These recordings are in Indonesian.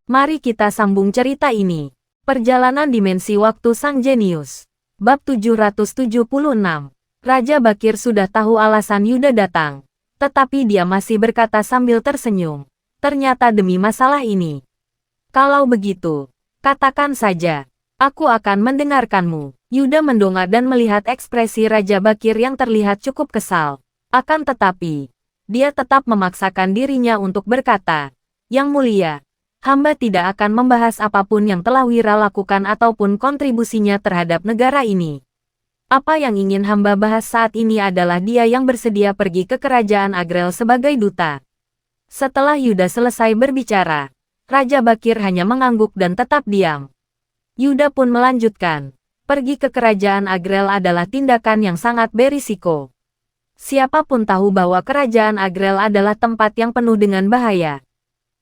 Mari kita sambung cerita ini. Perjalanan dimensi waktu sang jenius. Bab 776. Raja Bakir sudah tahu alasan Yuda datang. Tetapi dia masih berkata sambil tersenyum. Ternyata demi masalah ini. Kalau begitu, katakan saja. Aku akan mendengarkanmu. Yuda mendongak dan melihat ekspresi Raja Bakir yang terlihat cukup kesal. Akan tetapi, dia tetap memaksakan dirinya untuk berkata, Yang Mulia, hamba tidak akan membahas apapun yang telah Wira lakukan ataupun kontribusinya terhadap negara ini. Apa yang ingin hamba bahas saat ini adalah dia yang bersedia pergi ke kerajaan Agrel sebagai duta. Setelah Yuda selesai berbicara, Raja Bakir hanya mengangguk dan tetap diam. Yuda pun melanjutkan, pergi ke kerajaan Agrel adalah tindakan yang sangat berisiko. Siapapun tahu bahwa kerajaan Agrel adalah tempat yang penuh dengan bahaya.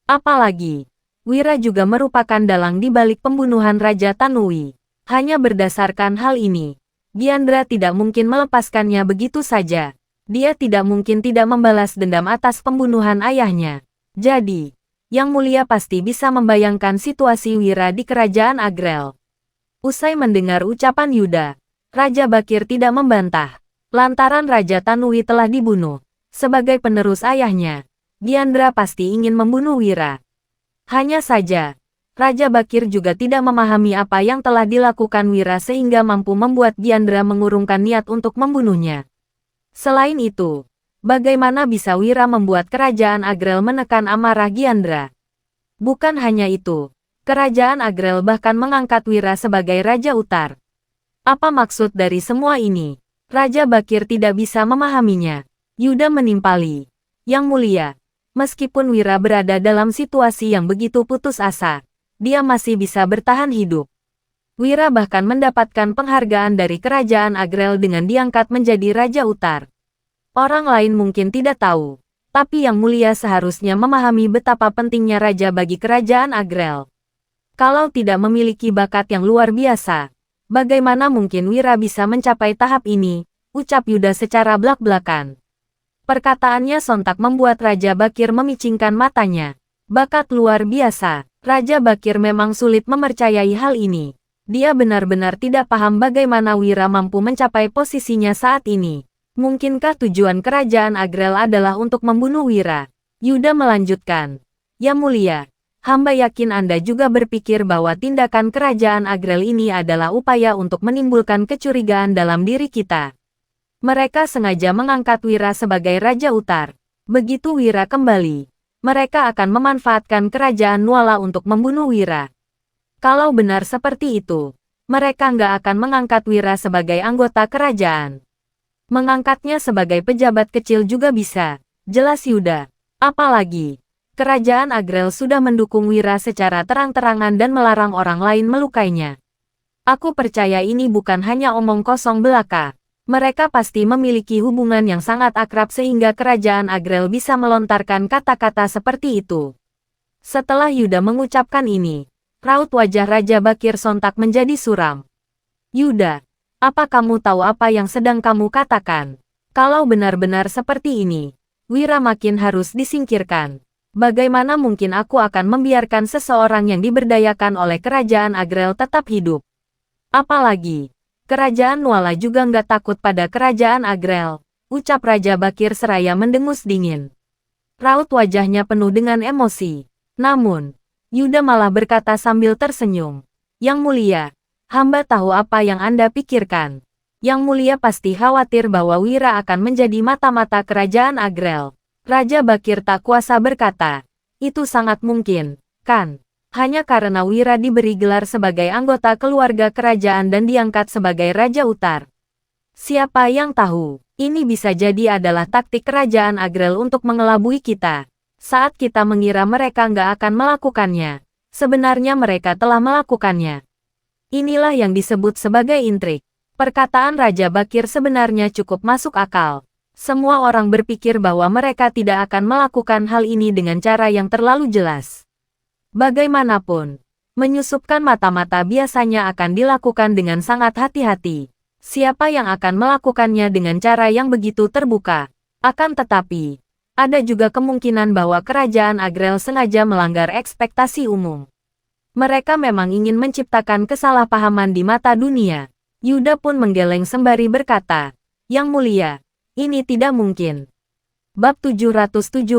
Apalagi, Wira juga merupakan dalang di balik pembunuhan Raja Tanui. Hanya berdasarkan hal ini, Diandra tidak mungkin melepaskannya begitu saja. Dia tidak mungkin tidak membalas dendam atas pembunuhan ayahnya. Jadi, Yang Mulia pasti bisa membayangkan situasi Wira di kerajaan Agrel. Usai mendengar ucapan Yuda, Raja Bakir tidak membantah. Lantaran Raja Tanui telah dibunuh. Sebagai penerus ayahnya, Diandra pasti ingin membunuh Wira. Hanya saja, Raja Bakir juga tidak memahami apa yang telah dilakukan Wira sehingga mampu membuat Diandra mengurungkan niat untuk membunuhnya. Selain itu, bagaimana bisa Wira membuat kerajaan Agrel menekan amarah Diandra? Bukan hanya itu, kerajaan Agrel bahkan mengangkat Wira sebagai Raja Utar. Apa maksud dari semua ini? Raja Bakir tidak bisa memahaminya. Yuda menimpali. Yang Mulia, meskipun Wira berada dalam situasi yang begitu putus asa, dia masih bisa bertahan hidup. Wira bahkan mendapatkan penghargaan dari kerajaan Agrel dengan diangkat menjadi Raja Utar. Orang lain mungkin tidak tahu, tapi Yang Mulia seharusnya memahami betapa pentingnya raja bagi kerajaan Agrel. Kalau tidak memiliki bakat yang luar biasa, bagaimana mungkin Wira bisa mencapai tahap ini, ucap Yuda secara blak-blakan. Perkataannya sontak membuat Raja Bakir memicingkan matanya. Bakat luar biasa, Raja Bakir memang sulit mempercayai hal ini. Dia benar-benar tidak paham bagaimana Wira mampu mencapai posisinya saat ini. Mungkinkah tujuan kerajaan Agrel adalah untuk membunuh Wira? Yuda melanjutkan. Ya Mulia, hamba yakin Anda juga berpikir bahwa tindakan kerajaan Agrel ini adalah upaya untuk menimbulkan kecurigaan dalam diri kita. Mereka sengaja mengangkat Wira sebagai Raja Utar. Begitu Wira kembali, mereka akan memanfaatkan kerajaan Nuala untuk membunuh Wira. Kalau benar seperti itu, mereka nggak akan mengangkat Wira sebagai anggota kerajaan. Mengangkatnya sebagai pejabat kecil juga bisa, jelas Yuda. Apalagi, kerajaan Agrel sudah mendukung Wira secara terang-terangan dan melarang orang lain melukainya. Aku percaya ini bukan hanya omong kosong belaka. Mereka pasti memiliki hubungan yang sangat akrab sehingga kerajaan Agrel bisa melontarkan kata-kata seperti itu. Setelah Yuda mengucapkan ini, raut wajah Raja Bakir sontak menjadi suram. Yuda, apa kamu tahu apa yang sedang kamu katakan? Kalau benar-benar seperti ini, Wira makin harus disingkirkan. Bagaimana mungkin aku akan membiarkan seseorang yang diberdayakan oleh kerajaan Agrel tetap hidup? Apalagi, kerajaan Nuala juga nggak takut pada kerajaan Agrel, ucap Raja Bakir seraya mendengus dingin. Raut wajahnya penuh dengan emosi. Namun, Yuda malah berkata sambil tersenyum. Yang Mulia, hamba tahu apa yang Anda pikirkan. Yang Mulia pasti khawatir bahwa Wira akan menjadi mata-mata kerajaan Agrel. Raja Bakir tak kuasa berkata, itu sangat mungkin, kan? Hanya karena Wira diberi gelar sebagai anggota keluarga kerajaan dan diangkat sebagai Raja Utar. Siapa yang tahu, ini bisa jadi adalah taktik kerajaan Agrel untuk mengelabui kita. Saat kita mengira mereka nggak akan melakukannya, sebenarnya mereka telah melakukannya. Inilah yang disebut sebagai intrik. Perkataan Raja Bakir sebenarnya cukup masuk akal. Semua orang berpikir bahwa mereka tidak akan melakukan hal ini dengan cara yang terlalu jelas. Bagaimanapun, menyusupkan mata-mata biasanya akan dilakukan dengan sangat hati-hati. Siapa yang akan melakukannya dengan cara yang begitu terbuka? Akan tetapi, ada juga kemungkinan bahwa kerajaan Agrel sengaja melanggar ekspektasi umum. Mereka memang ingin menciptakan kesalahpahaman di mata dunia. Yuda pun menggeleng sembari berkata, Yang Mulia, ini tidak mungkin. Bab 777.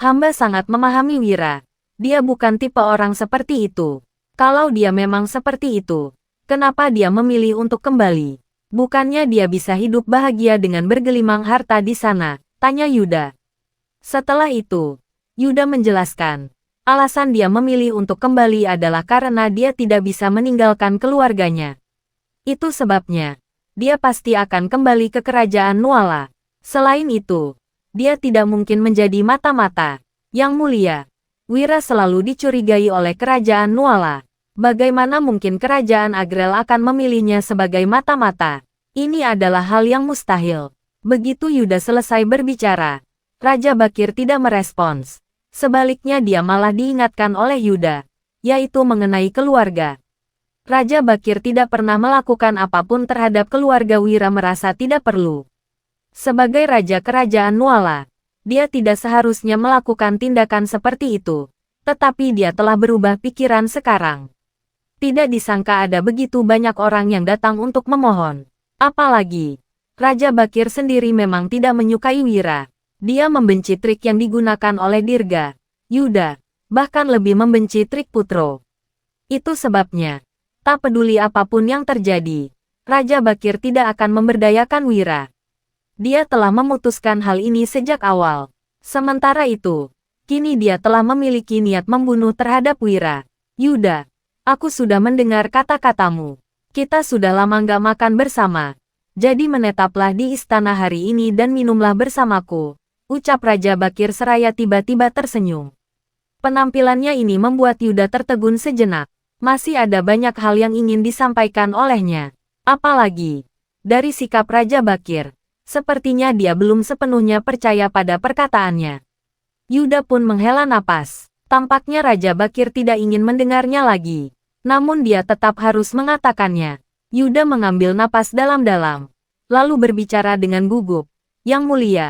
Hamba sangat memahami Wira. Dia bukan tipe orang seperti itu. Kalau dia memang seperti itu, kenapa dia memilih untuk kembali? Bukannya dia bisa hidup bahagia dengan bergelimang harta di sana? Tanya Yuda. Setelah itu, Yuda menjelaskan. Alasan dia memilih untuk kembali adalah karena dia tidak bisa meninggalkan keluarganya. Itu sebabnya, dia pasti akan kembali ke kerajaan Nuala. Selain itu, dia tidak mungkin menjadi mata-mata. Yang Mulia, Wira selalu dicurigai oleh kerajaan Nuala. Bagaimana mungkin kerajaan Agrel akan memilihnya sebagai mata-mata? Ini adalah hal yang mustahil. Begitu Yuda selesai berbicara, Raja Bakir tidak merespons. Sebaliknya dia malah diingatkan oleh Yuda, yaitu mengenai keluarga. Raja Bakir tidak pernah melakukan apapun terhadap keluarga Wira merasa tidak perlu. Sebagai Raja Kerajaan Nuala, dia tidak seharusnya melakukan tindakan seperti itu. Tetapi dia telah berubah pikiran sekarang. Tidak disangka ada begitu banyak orang yang datang untuk memohon. Apalagi, Raja Bakir sendiri memang tidak menyukai Wira. Dia membenci trik yang digunakan oleh Dirga, Yuda, bahkan lebih membenci trik Putro. Itu sebabnya, tak peduli apapun yang terjadi, Raja Bakir tidak akan memberdayakan Wira. Dia telah memutuskan hal ini sejak awal. Sementara itu, kini dia telah memiliki niat membunuh terhadap Wira. Yuda, aku sudah mendengar kata-katamu. Kita sudah lama gak makan bersama. Jadi menetaplah di istana hari ini dan minumlah bersamaku. Ucap Raja Bakir seraya tiba-tiba tersenyum. Penampilannya ini membuat Yuda tertegun sejenak. Masih ada banyak hal yang ingin disampaikan olehnya. Apalagi, dari sikap Raja Bakir, sepertinya dia belum sepenuhnya percaya pada perkataannya. Yuda pun menghela napas. Tampaknya Raja Bakir tidak ingin mendengarnya lagi. Namun dia tetap harus mengatakannya. Yuda mengambil napas dalam-dalam, lalu berbicara dengan gugup. Yang Mulia,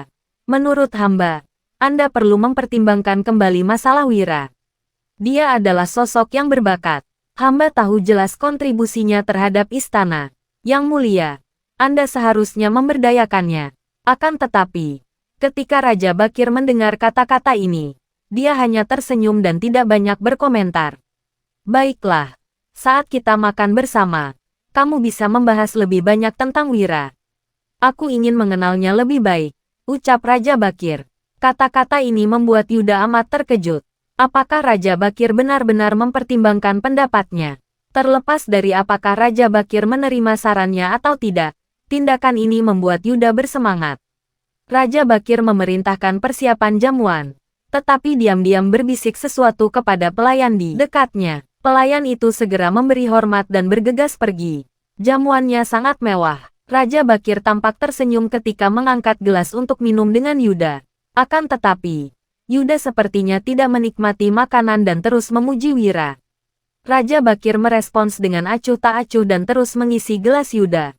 menurut hamba, Anda perlu mempertimbangkan kembali masalah Wira. Dia adalah sosok yang berbakat. Hamba tahu jelas kontribusinya terhadap istana. Yang Mulia, Anda seharusnya memberdayakannya. Akan tetapi, ketika Raja Bakir mendengar kata-kata ini, dia hanya tersenyum dan tidak banyak berkomentar. Baiklah, saat kita makan bersama, kamu bisa membahas lebih banyak tentang Wira. Aku ingin mengenalnya lebih baik, ucap Raja Bakir. Kata-kata ini membuat Yuda amat terkejut. Apakah Raja Bakir benar-benar mempertimbangkan pendapatnya? Terlepas dari apakah Raja Bakir menerima sarannya atau tidak, tindakan ini membuat Yuda bersemangat. Raja Bakir memerintahkan persiapan jamuan, tetapi diam-diam berbisik sesuatu kepada pelayan di dekatnya. Pelayan itu segera memberi hormat dan bergegas pergi. Jamuannya sangat mewah. Raja Bakir tampak tersenyum ketika mengangkat gelas untuk minum dengan Yuda. Akan tetapi, Yuda sepertinya tidak menikmati makanan dan terus memuji Wira. Raja Bakir merespons dengan acuh tak acuh dan terus mengisi gelas Yuda.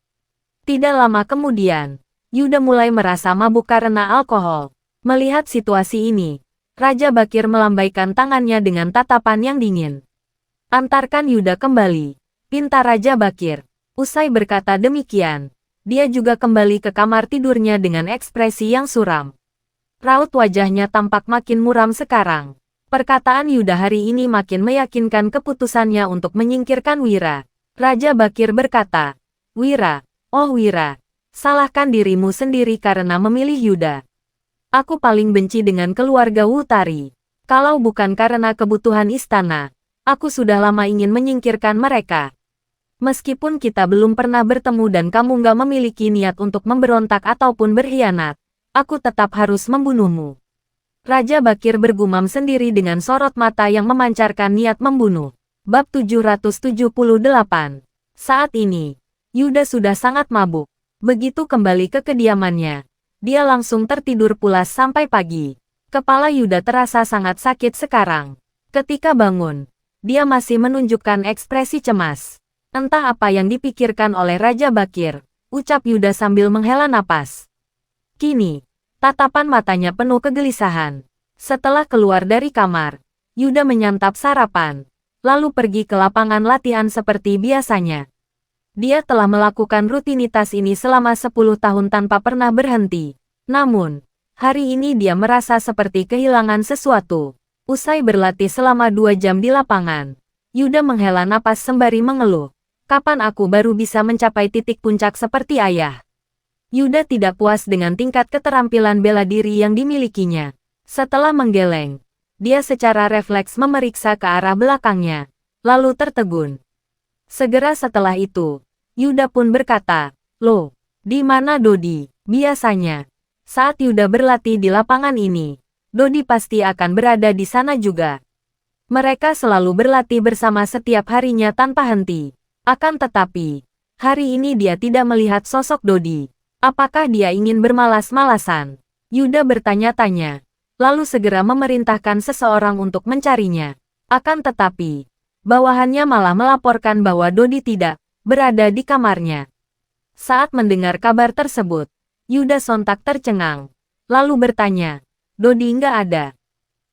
Tidak lama kemudian, Yuda mulai merasa mabuk karena alkohol. Melihat situasi ini, Raja Bakir melambaikan tangannya dengan tatapan yang dingin. Antarkan Yuda kembali, pinta Raja Bakir. Usai berkata demikian, dia juga kembali ke kamar tidurnya dengan ekspresi yang suram. Raut wajahnya tampak makin muram sekarang. Perkataan Yuda hari ini makin meyakinkan keputusannya untuk menyingkirkan Wira. Raja Bakir berkata, Wira, oh Wira, salahkan dirimu sendiri karena memilih Yuda. Aku paling benci dengan keluarga Wutari. Kalau bukan karena kebutuhan istana, aku sudah lama ingin menyingkirkan mereka. Meskipun kita belum pernah bertemu dan kamu gak memiliki niat untuk memberontak ataupun berkhianat, aku tetap harus membunuhmu. Raja Bakir bergumam sendiri dengan sorot mata yang memancarkan niat membunuh. Bab 778. Saat ini, Yuda sudah sangat mabuk. Begitu kembali ke kediamannya, dia langsung tertidur pulas sampai pagi. Kepala Yuda terasa sangat sakit sekarang. Ketika bangun, dia masih menunjukkan ekspresi cemas. Entah apa yang dipikirkan oleh Raja Bakir, ucap Yuda sambil menghela napas. Kini, tatapan matanya penuh kegelisahan. Setelah keluar dari kamar, Yuda menyantap sarapan. lalu pergi ke lapangan latihan seperti biasanya. Dia telah melakukan rutinitas ini selama 10 tahun tanpa pernah berhenti. Namun, hari ini dia merasa seperti kehilangan sesuatu. Usai berlatih selama 2 jam di lapangan, Yuda menghela napas sembari mengeluh. Kapan aku baru bisa mencapai titik puncak seperti ayah? Yuda tidak puas dengan tingkat keterampilan bela diri yang dimilikinya. Setelah menggeleng, dia secara refleks memeriksa ke arah belakangnya, lalu tertegun. Segera setelah itu, Yuda pun berkata, "Loh, di mana Dodi?" Biasanya, saat Yuda berlatih di lapangan ini, Dodi pasti akan berada di sana juga. Mereka selalu berlatih bersama setiap harinya tanpa henti. Akan tetapi, hari ini dia tidak melihat sosok Dodi. Apakah dia ingin bermalas-malasan? Yuda bertanya-tanya, lalu segera memerintahkan seseorang untuk mencarinya. Akan tetapi, bawahannya malah melaporkan bahwa Dodi tidak berada di kamarnya. Saat mendengar kabar tersebut, Yuda sontak tercengang, lalu bertanya, "Dodi nggak ada?"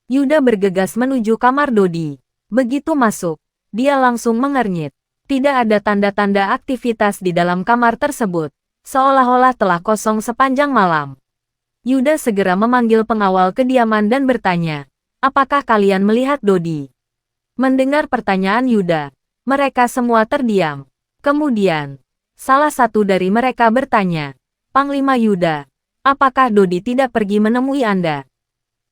Yuda bergegas menuju kamar Dodi. Begitu masuk, dia langsung mengernyit. Tidak ada tanda-tanda aktivitas di dalam kamar tersebut, seolah-olah telah kosong sepanjang malam. Yuda segera memanggil pengawal kediaman dan bertanya, "Apakah kalian melihat Dodi?" Mendengar pertanyaan Yuda, mereka semua terdiam. Kemudian, salah satu dari mereka bertanya, "Panglima Yuda, apakah Dodi tidak pergi menemui Anda?"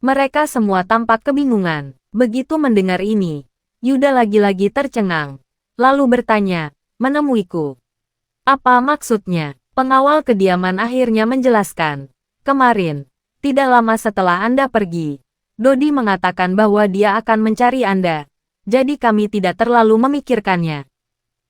Mereka semua tampak kebingungan. Begitu mendengar ini, Yuda lagi-lagi tercengang, lalu bertanya, "Menemuiku? Apa maksudnya?" Pengawal kediaman akhirnya menjelaskan, "Kemarin, tidak lama setelah Anda pergi, Dodi mengatakan bahwa dia akan mencari Anda, jadi kami tidak terlalu memikirkannya."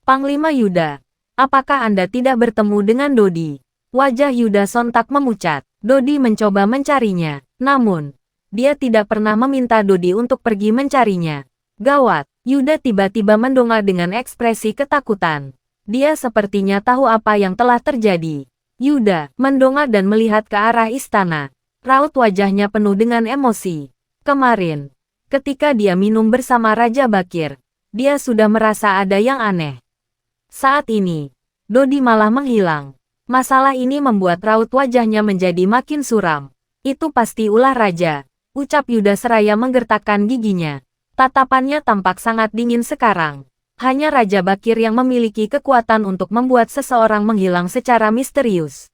"Panglima Yuda, apakah Anda tidak bertemu dengan Dodi?" Wajah Yuda sontak memucat. Dodi mencoba mencarinya, namun, dia tidak pernah meminta Dodi untuk pergi mencarinya. Gawat, Yuda tiba-tiba mendongak dengan ekspresi ketakutan. Dia sepertinya tahu apa yang telah terjadi. Yuda mendongak dan melihat ke arah istana. Raut wajahnya penuh dengan emosi. Kemarin, ketika dia minum bersama Raja Bakir, dia sudah merasa ada yang aneh. Saat ini, Dodi malah menghilang. Masalah ini membuat raut wajahnya menjadi makin suram. "Itu pasti ulah raja," ucap Yuda seraya menggertakkan giginya. Tatapannya tampak sangat dingin sekarang. Hanya Raja Bakir yang memiliki kekuatan untuk membuat seseorang menghilang secara misterius.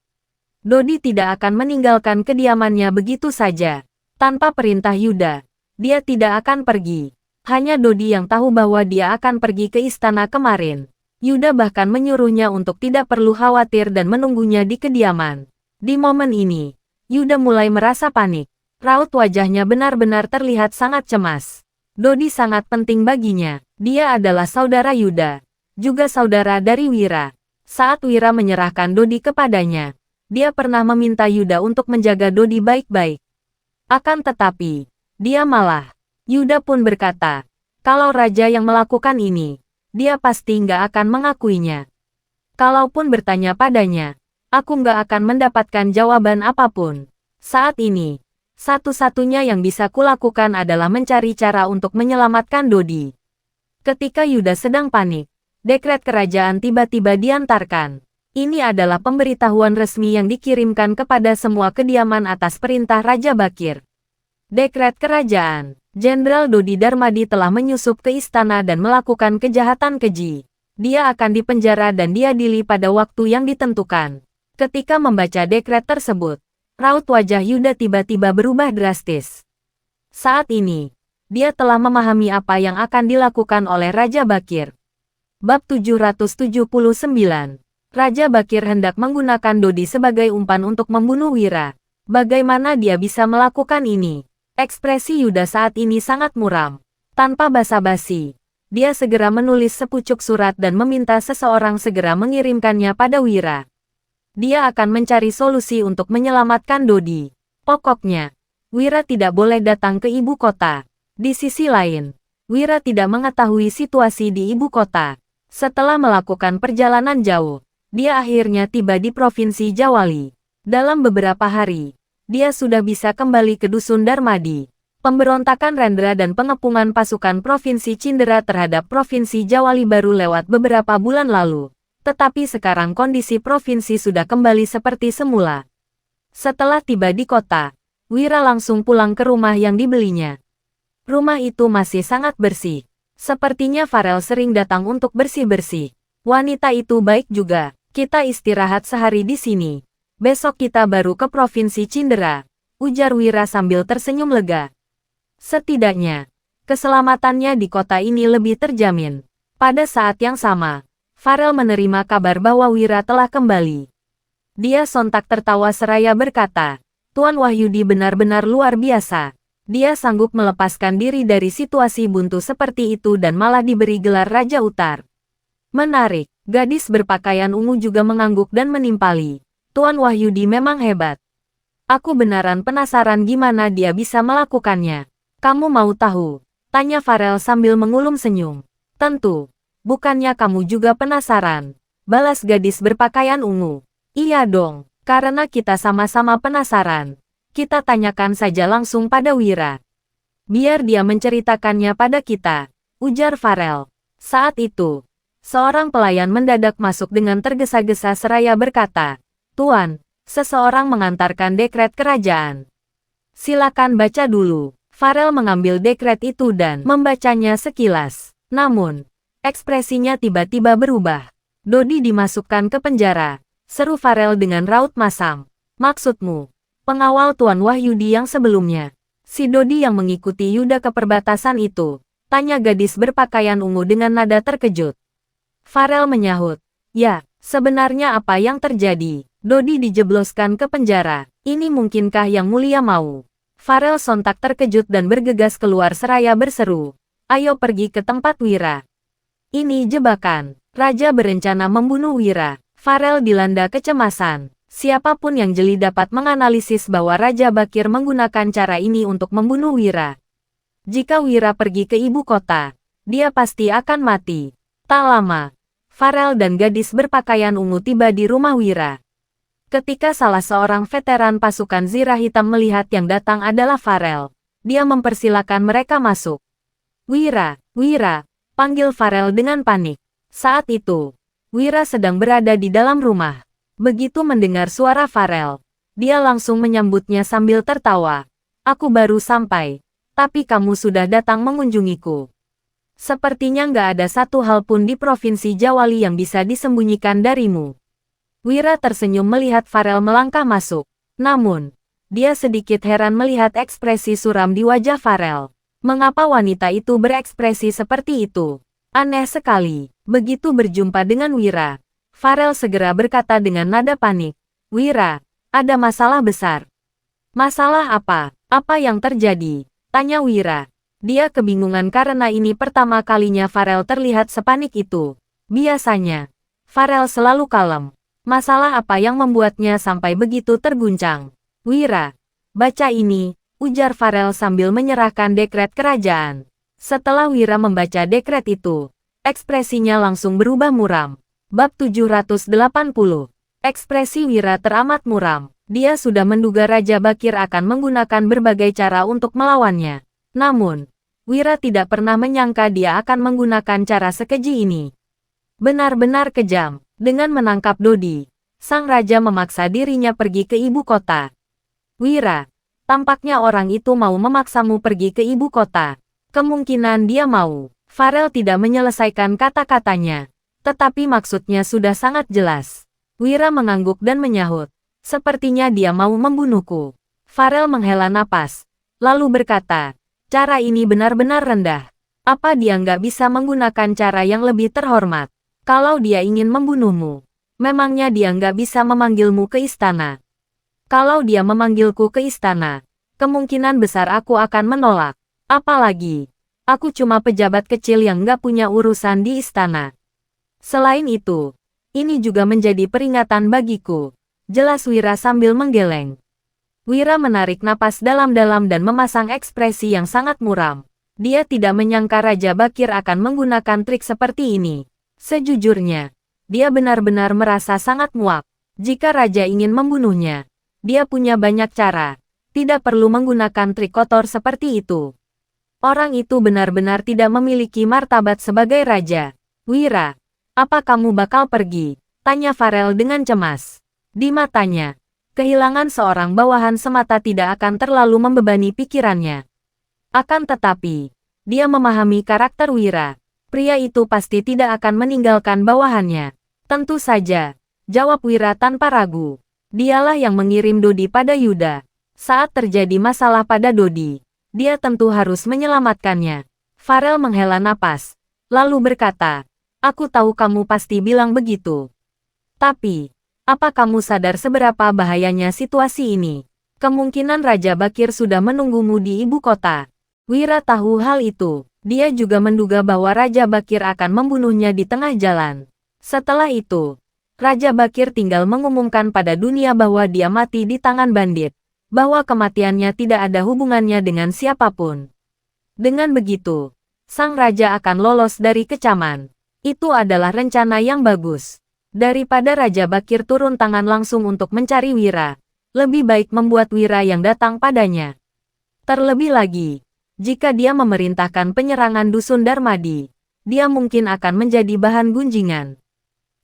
Dodi tidak akan meninggalkan kediamannya begitu saja. Tanpa perintah Yuda, dia tidak akan pergi. Hanya Dodi yang tahu bahwa dia akan pergi ke istana kemarin. Yuda bahkan menyuruhnya untuk tidak perlu khawatir dan menunggunya di kediaman. Di momen ini, Yuda mulai merasa panik. Raut wajahnya benar-benar terlihat sangat cemas. Dodi sangat penting baginya. Dia adalah saudara Yuda, juga saudara dari Wira. Saat Wira menyerahkan Dodi kepadanya, dia pernah meminta Yuda untuk menjaga Dodi baik-baik. Akan tetapi, dia malah. Yuda pun berkata, kalau raja yang melakukan ini, dia pasti nggak akan mengakuinya. Kalaupun bertanya padanya, aku nggak akan mendapatkan jawaban apapun. Saat ini, satu-satunya yang bisa kulakukan adalah mencari cara untuk menyelamatkan Dodi. Ketika Yuda sedang panik, dekret kerajaan tiba-tiba diantarkan. Ini adalah pemberitahuan resmi yang dikirimkan kepada semua kediaman atas perintah Raja Bakir. Dekret kerajaan, Jenderal Dodi Darmadi telah menyusup ke istana dan melakukan kejahatan keji. Dia akan dipenjara dan diadili pada waktu yang ditentukan. Ketika membaca dekret tersebut, raut wajah Yuda tiba-tiba berubah drastis. Saat ini, dia telah memahami apa yang akan dilakukan oleh Raja Bakir. Bab 779. Raja Bakir hendak menggunakan Dodi sebagai umpan untuk membunuh Wira. Bagaimana dia bisa melakukan ini? Ekspresi Yuda saat ini sangat muram. Tanpa basa-basi, dia segera menulis sepucuk surat dan meminta seseorang segera mengirimkannya pada Wira. Dia akan mencari solusi untuk menyelamatkan Dodi. Pokoknya, Wira tidak boleh datang ke ibu kota. Di sisi lain, Wira tidak mengetahui situasi di ibu kota. Setelah melakukan perjalanan jauh, dia akhirnya tiba di Provinsi Jawali. Dalam beberapa hari, dia sudah bisa kembali ke Dusun Darmadi. Pemberontakan Rendra dan pengepungan pasukan Provinsi Cindera terhadap Provinsi Jawali baru lewat beberapa bulan lalu. Tetapi sekarang kondisi provinsi sudah kembali seperti semula. Setelah tiba di kota, Wira langsung pulang ke rumah yang dibelinya. Rumah itu masih sangat bersih. Sepertinya Farel sering datang untuk bersih-bersih. Wanita itu baik juga. Kita istirahat sehari di sini. Besok kita baru ke Provinsi Cindera, ujar Wira sambil tersenyum lega. Setidaknya, keselamatannya di kota ini lebih terjamin. Pada saat yang sama, Farel menerima kabar bahwa Wira telah kembali. Dia sontak tertawa seraya berkata, Tuan Wahyudi benar-benar luar biasa. Dia sanggup melepaskan diri dari situasi buntu seperti itu dan malah diberi gelar Raja Utar. Menarik, gadis berpakaian ungu juga mengangguk dan menimpali. Tuan Wahyudi memang hebat. Aku beneran penasaran gimana dia bisa melakukannya. Kamu mau tahu? Tanya Farel sambil mengulum senyum. Tentu. Bukannya kamu juga penasaran? Balas gadis berpakaian ungu. Iya dong, karena kita sama-sama penasaran. Kita tanyakan saja langsung pada Wira. Biar dia menceritakannya pada kita, ujar Farel. Saat itu, seorang pelayan mendadak masuk dengan tergesa-gesa seraya berkata, Tuan, seseorang mengantarkan dekret kerajaan. Silakan baca dulu. Farel mengambil dekret itu dan membacanya sekilas. Namun, ekspresinya tiba-tiba berubah. Dodi dimasukkan ke penjara, seru Farel dengan raut masam. Maksudmu, pengawal Tuan Wahyudi yang sebelumnya. Si Dodi yang mengikuti Yuda ke perbatasan itu, tanya gadis berpakaian ungu dengan nada terkejut. Farel menyahut, ya, sebenarnya apa yang terjadi? Dodi dijebloskan ke penjara. Ini mungkinkah yang mulia mau? Farel sontak terkejut dan bergegas keluar seraya berseru. Ayo pergi ke tempat Wira. Ini jebakan. Raja berencana membunuh Wira. Farel dilanda kecemasan. Siapapun yang jeli dapat menganalisis bahwa Raja Bakir menggunakan cara ini untuk membunuh Wira. Jika Wira pergi ke ibu kota, dia pasti akan mati. Tak lama, Farel dan gadis berpakaian ungu tiba di rumah Wira. Ketika salah seorang veteran pasukan Zirah Hitam melihat yang datang adalah Farel, dia mempersilakan mereka masuk. Wira, Wira, panggil Farel dengan panik. Saat itu, Wira sedang berada di dalam rumah. Begitu mendengar suara Farel, dia langsung menyambutnya sambil tertawa. Aku baru sampai, tapi kamu sudah datang mengunjungiku. Sepertinya nggak ada satu hal pun di Provinsi Jawali yang bisa disembunyikan darimu. Wira tersenyum melihat Farel melangkah masuk. Namun, dia sedikit heran melihat ekspresi suram di wajah Farel. Mengapa wanita itu berekspresi seperti itu? Aneh sekali. Begitu berjumpa dengan Wira, Farel segera berkata dengan nada panik. Wira, ada masalah besar. Masalah apa? Apa yang terjadi? Tanya Wira. Dia kebingungan karena ini pertama kalinya Farel terlihat sepanik itu. Biasanya, Farel selalu kalem. Masalah apa yang membuatnya sampai begitu terguncang? Wira, baca ini, ujar Farel sambil menyerahkan dekret kerajaan. Setelah Wira membaca dekret itu, ekspresinya langsung berubah muram. Bab 780. Ekspresi Wira teramat muram. Dia sudah menduga Raja Bakir akan menggunakan berbagai cara untuk melawannya. Namun, Wira tidak pernah menyangka dia akan menggunakan cara sekeji ini. Benar-benar kejam. Dengan menangkap Dodi, sang raja memaksa dirinya pergi ke ibu kota. Wira, tampaknya orang itu mau memaksamu pergi ke ibu kota. Kemungkinan dia mau. Farel tidak menyelesaikan kata-katanya, tetapi maksudnya sudah sangat jelas. Wira mengangguk dan menyahut. Sepertinya dia mau membunuhku. Farel menghela napas, lalu berkata, cara ini benar-benar rendah. Apa dia nggak bisa menggunakan cara yang lebih terhormat? Kalau dia ingin membunuhmu, memangnya dia nggak bisa memanggilmu ke istana? Kalau dia memanggilku ke istana, kemungkinan besar aku akan menolak. Apalagi, aku cuma pejabat kecil yang nggak punya urusan di istana. Selain itu, ini juga menjadi peringatan bagiku. Jelas Wira sambil menggeleng. Wira menarik napas dalam-dalam dan memasang ekspresi yang sangat muram. Dia tidak menyangka Raja Bakir akan menggunakan trik seperti ini. Sejujurnya, dia benar-benar merasa sangat muak. Jika Raja ingin membunuhnya, dia punya banyak cara. Tidak perlu menggunakan trik kotor seperti itu. Orang itu benar-benar tidak memiliki martabat sebagai raja. Wira, apa kamu bakal pergi? Tanya Farel dengan cemas. Di matanya, kehilangan seorang bawahan semata tidak akan terlalu membebani pikirannya. Akan tetapi, dia memahami karakter Wira. Pria itu pasti tidak akan meninggalkan bawahannya. Tentu saja, jawab Wira tanpa ragu. Dialah yang mengirim Dodi pada Yuda. Saat terjadi masalah pada Dodi, dia tentu harus menyelamatkannya. Farel menghela napas, lalu berkata, aku tahu kamu pasti bilang begitu. Tapi, apa kamu sadar seberapa bahayanya situasi ini? Kemungkinan Raja Bakir sudah menunggumu di ibu kota. Wira tahu hal itu. Dia juga menduga bahwa Raja Bakir akan membunuhnya di tengah jalan. Setelah itu, Raja Bakir tinggal mengumumkan pada dunia bahwa dia mati di tangan bandit, bahwa kematiannya tidak ada hubungannya dengan siapapun. Dengan begitu, sang raja akan lolos dari kecaman. Itu adalah rencana yang bagus. Daripada Raja Bakir turun tangan langsung untuk mencari Wira, lebih baik membuat Wira yang datang padanya. Terlebih lagi, jika dia memerintahkan penyerangan Dusun Darmadi, dia mungkin akan menjadi bahan gunjingan.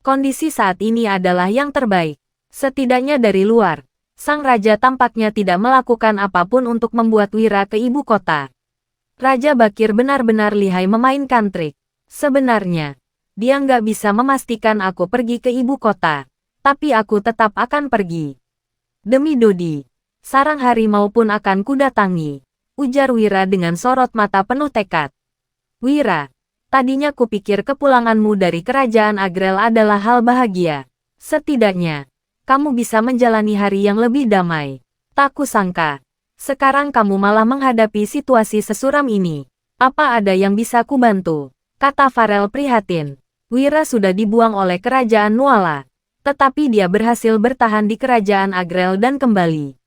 Kondisi saat ini adalah yang terbaik. Setidaknya dari luar, sang raja tampaknya tidak melakukan apapun untuk membuat Wira ke ibu kota. Raja Bakir benar-benar lihai memainkan trik. Sebenarnya, dia nggak bisa memastikan aku pergi ke ibu kota, tapi aku tetap akan pergi. Demi Dodi, sarang harimau pun akan kudatangi, ujar Wira dengan sorot mata penuh tekad. Wira, tadinya kupikir kepulanganmu dari kerajaan Agrel adalah hal bahagia. Setidaknya, kamu bisa menjalani hari yang lebih damai. Tak kusangka, sekarang kamu malah menghadapi situasi sesuram ini. Apa ada yang bisa kubantu? Kata Farel prihatin. Wira sudah dibuang oleh kerajaan Nuala, tetapi dia berhasil bertahan di kerajaan Agrel dan kembali.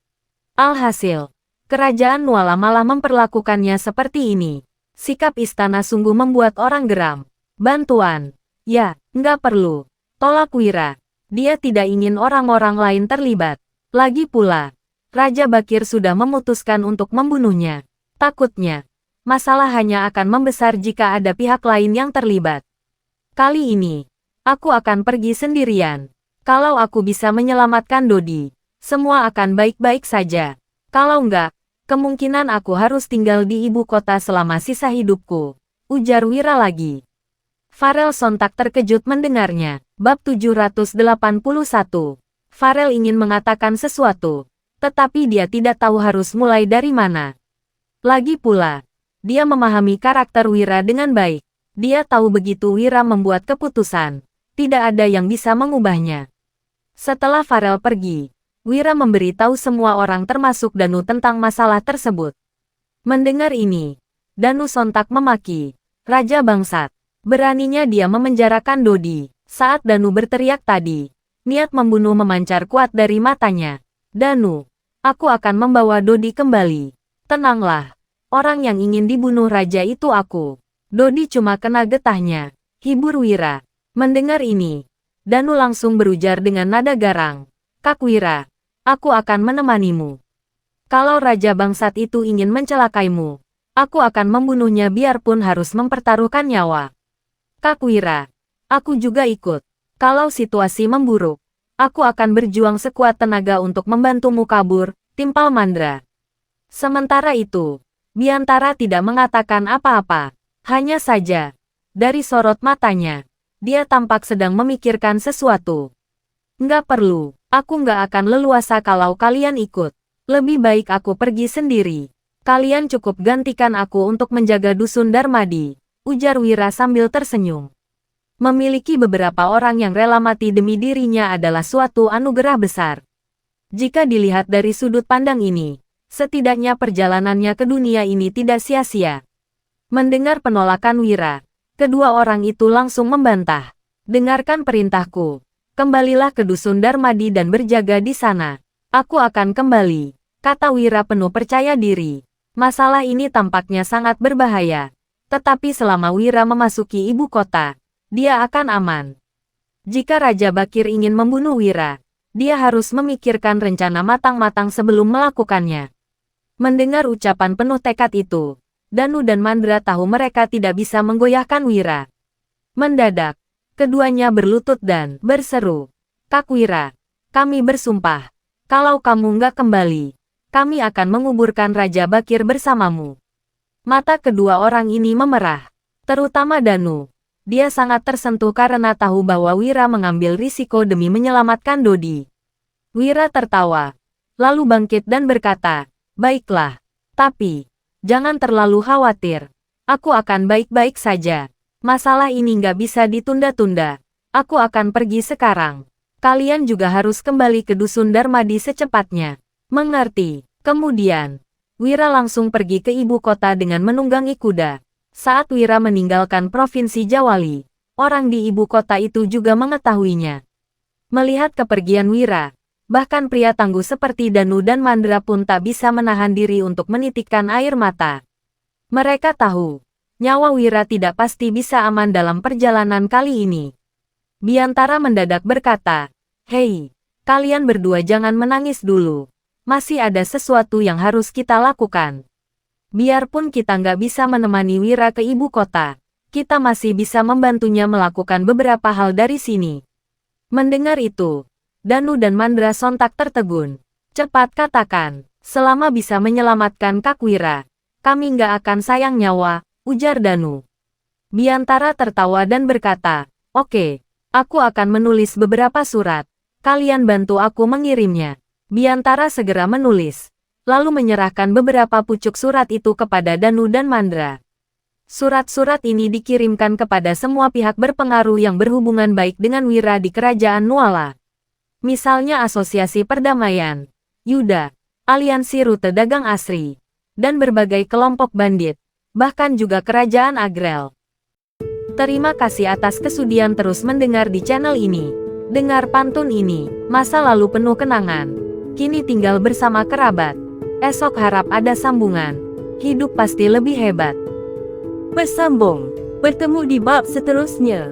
Alhasil, kerajaan Nuala malah memperlakukannya seperti ini. Sikap istana sungguh membuat orang geram. Bantuan? Ya, nggak perlu. Tolak Wira. Dia tidak ingin orang-orang lain terlibat. Lagi pula, Raja Bakir sudah memutuskan untuk membunuhnya. Takutnya, masalah hanya akan membesar jika ada pihak lain yang terlibat. Kali ini, aku akan pergi sendirian. Kalau aku bisa menyelamatkan Dodi, semua akan baik-baik saja. Kalau enggak, kemungkinan aku harus tinggal di ibu kota selama sisa hidupku, ujar Wira lagi. Farel sontak terkejut mendengarnya. Bab 781. Farel ingin mengatakan sesuatu, tetapi dia tidak tahu harus mulai dari mana. Lagi pula, dia memahami karakter Wira dengan baik. Dia tahu begitu Wira membuat keputusan, tidak ada yang bisa mengubahnya. Setelah Farel pergi, Wira memberitahu semua orang termasuk Danu tentang masalah tersebut. Mendengar ini, Danu sontak memaki, Raja Bangsat. Beraninya dia memenjarakan Dodi. Saat Danu berteriak tadi, niat membunuh memancar kuat dari matanya. Danu, aku akan membawa Dodi kembali. Tenanglah, orang yang ingin dibunuh raja itu aku. Dodi cuma kena getahnya, hibur Wira. Mendengar ini, Danu langsung berujar dengan nada garang. Kak Wira, aku akan menemanimu. Kalau Raja Bangsat itu ingin mencelakaimu, aku akan membunuhnya biarpun harus mempertaruhkan nyawa. Kak Wira, aku juga ikut. Kalau situasi memburuk, aku akan berjuang sekuat tenaga untuk membantumu kabur, timpal Mandra. Sementara itu, Biantara tidak mengatakan apa-apa. Hanya saja, dari sorot matanya, dia tampak sedang memikirkan sesuatu. Nggak perlu, aku nggak akan leluasa kalau kalian ikut. Lebih baik aku pergi sendiri. Kalian cukup gantikan aku untuk menjaga Dusun Darmadi, ujar Wira sambil tersenyum. Memiliki beberapa orang yang rela mati demi dirinya adalah suatu anugerah besar. Jika dilihat dari sudut pandang ini, setidaknya perjalanannya ke dunia ini tidak sia-sia. Mendengar penolakan Wira, kedua orang itu langsung membantah. Dengarkan perintahku. Kembalilah ke Dusun Darmadi dan berjaga di sana. Aku akan kembali, kata Wira penuh percaya diri. Masalah ini tampaknya sangat berbahaya. Tetapi selama Wira memasuki ibu kota, dia akan aman. Jika Raja Bakir ingin membunuh Wira, dia harus memikirkan rencana matang-matang sebelum melakukannya. Mendengar ucapan penuh tekad itu, Danu dan Mandra tahu mereka tidak bisa menggoyahkan Wira. Mendadak, keduanya berlutut dan berseru, "Kak Wira, kami bersumpah, kalau kamu nggak kembali, kami akan menguburkan Raja Bakir bersamamu." Mata kedua orang ini memerah, terutama Danu. Dia sangat tersentuh karena tahu bahwa Wira mengambil risiko demi menyelamatkan Dodi. Wira tertawa, lalu bangkit dan berkata, "Baiklah, tapi jangan terlalu khawatir. Aku akan baik-baik saja. Masalah ini nggak bisa ditunda-tunda. Aku akan pergi sekarang. Kalian juga harus kembali ke Dusun Darmadi secepatnya." "Mengerti." Kemudian, Wira langsung pergi ke ibu kota dengan menunggangi kuda. Saat Wira meninggalkan Provinsi Jawali, orang di ibu kota itu juga mengetahuinya. Melihat kepergian Wira, bahkan pria tangguh seperti Danu dan Mandra pun tak bisa menahan diri untuk menitikkan air mata. Mereka tahu, nyawa Wira tidak pasti bisa aman dalam perjalanan kali ini. Biantara mendadak berkata, "Hei, kalian berdua jangan menangis dulu. Masih ada sesuatu yang harus kita lakukan. Biarpun kita nggak bisa menemani Wira ke ibu kota, kita masih bisa membantunya melakukan beberapa hal dari sini." Mendengar itu, Danu dan Mandra sontak tertegun. "Cepat katakan, selama bisa menyelamatkan Kak Wira, kami nggak akan sayang nyawa," ujar Danu. Biantara tertawa dan berkata, "Oke, aku akan menulis beberapa surat. Kalian bantu aku mengirimnya." Biantara segera menulis, lalu menyerahkan beberapa pucuk surat itu kepada Danu dan Mandra. Surat-surat ini dikirimkan kepada semua pihak berpengaruh yang berhubungan baik dengan Wira di Kerajaan Nuala. Misalnya Asosiasi Perdamaian, Yuda, Aliansi Rute Dagang Asri, dan berbagai kelompok bandit, bahkan juga Kerajaan Agrel. Terima kasih atas kesudian terus mendengar di channel ini. Dengar pantun ini, masa lalu penuh kenangan, kini tinggal bersama kerabat. Esok harap ada sambungan, hidup pasti lebih hebat. Bersambung, bertemu di bab seterusnya.